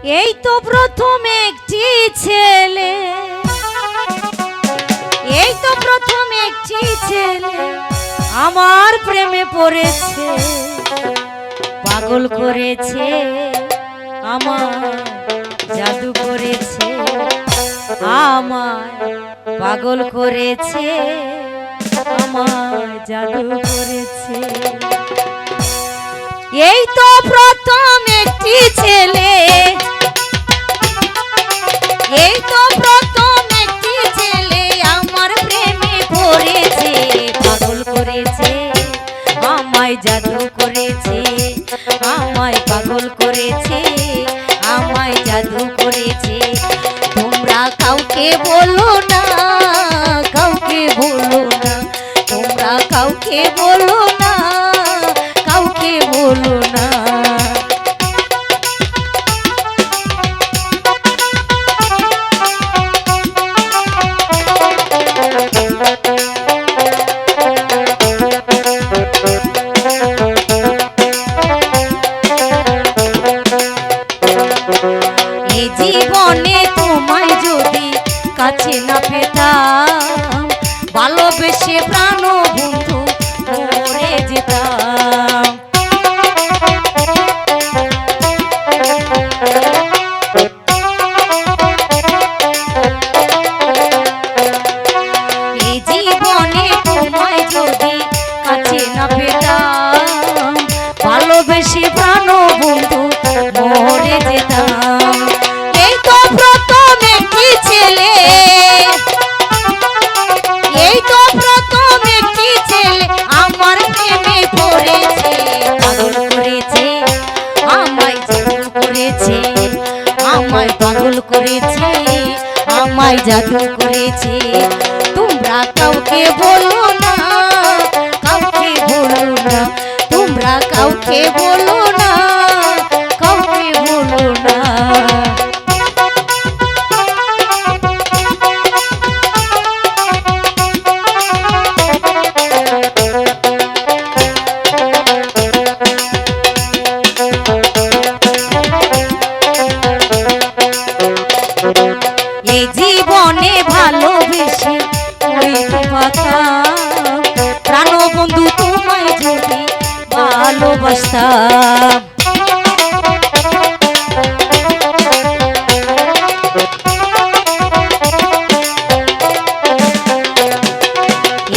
এই তো প্রথম একটি ছেলে, এই তো প্রথম একটি ছেলে আমার প্রেমে পড়েছে, পাগল করেছে, আমার জাদু করেছে, আমায় পাগল করেছে, আমায় জাদু করেছে। এই তো প্রথম একটি ছেলে, এই তো প্রথম একটি ছেলে আমার প্রেমে পড়েছে, পাগল করেছে, আমায় জাদু করেছে, আমায় পাগল করেছে, আমায় জাদু করেছে। তোমরা কাউকে বলো না, কাউকে বলো না, তোমরা কাউকে বলো না, কাউকে বলো না। জীবনে তোমায় যদি কাছে না পেতাম, ভালোবেসে প্রাণ বন্ধু মরে যেতাম। এই জীবনে তোমায় যদি কাছে না পেতাম, ভালোবেসে প্রাণ বন্ধু মরে যেতাম। এই তো প্রথম একটি ছেলে, এই তো প্রথম একটি ছেলে আমার প্রেমে পড়েছে, পাগল করেছে, আমায় জাদু করেছে, আমায় পাগল করেছে, আমায় জাদু করেছে। তোমরা কাউকে বলো না, কাউকে বলো না, তোমরা কাউকে বলো না, কাউকে বলো না। এই জীবনে ভালোবেসে কইতে পারতাম, প্রাণ বন্ধু তোমায় যদি ভালোবাসতাম।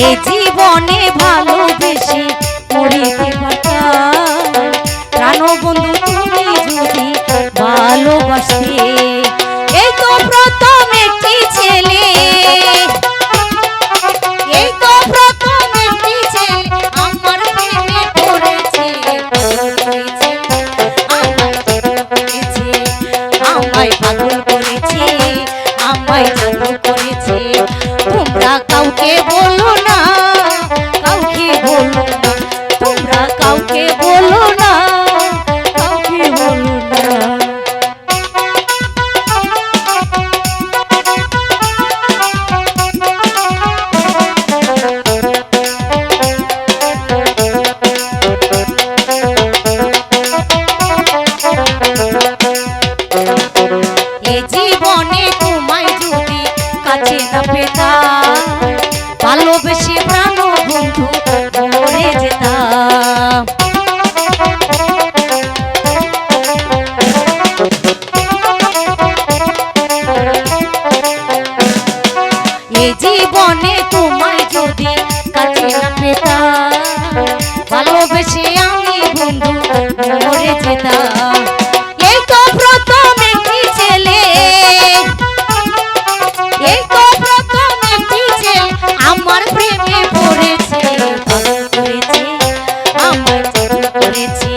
এই জীবনে ভালোবেসে করিতে পারতাম, প্রাণ বন্ধু তুমি যদি ভালোবাসতে। এই তো প্রথম একটি ছেলে, এই তো প্রথম একটি ছেলে আমার প্রেমে পড়েছে, আমায় জাদু করেছে, আমায় পাগল করেছে, আমায় জাদু করেছে। তোমরা কাউকে বলো না, কাউকে বলো না, তোমরা কাউকে বলো না, কাউকে বলো না। এই জীবনে তোমায় যদি কাছে না পেতাম, ভালোবেসে প্রাণ বন্ধু মরে যেতাম। এই জীবনে তোমায় যদি কাছে না পেতাম, ভালোবেসে আমি বন্ধু মরে যেতাম। এই তো প্রথম একটি ছেলে, এই তো প্রথম একটি ছেলে আমার প্রেমে পড়েছে, পাগল করেছে, আমায় জাদু করেছে,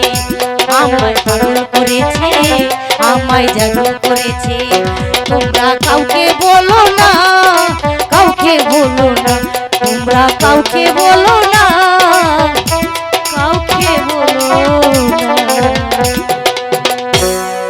আমায় পাগল করেছে, আমায় জাদু করেছে। তোমরা কাউকে বলো না, কাউকে বলো না, তোমরা কাউকে বলো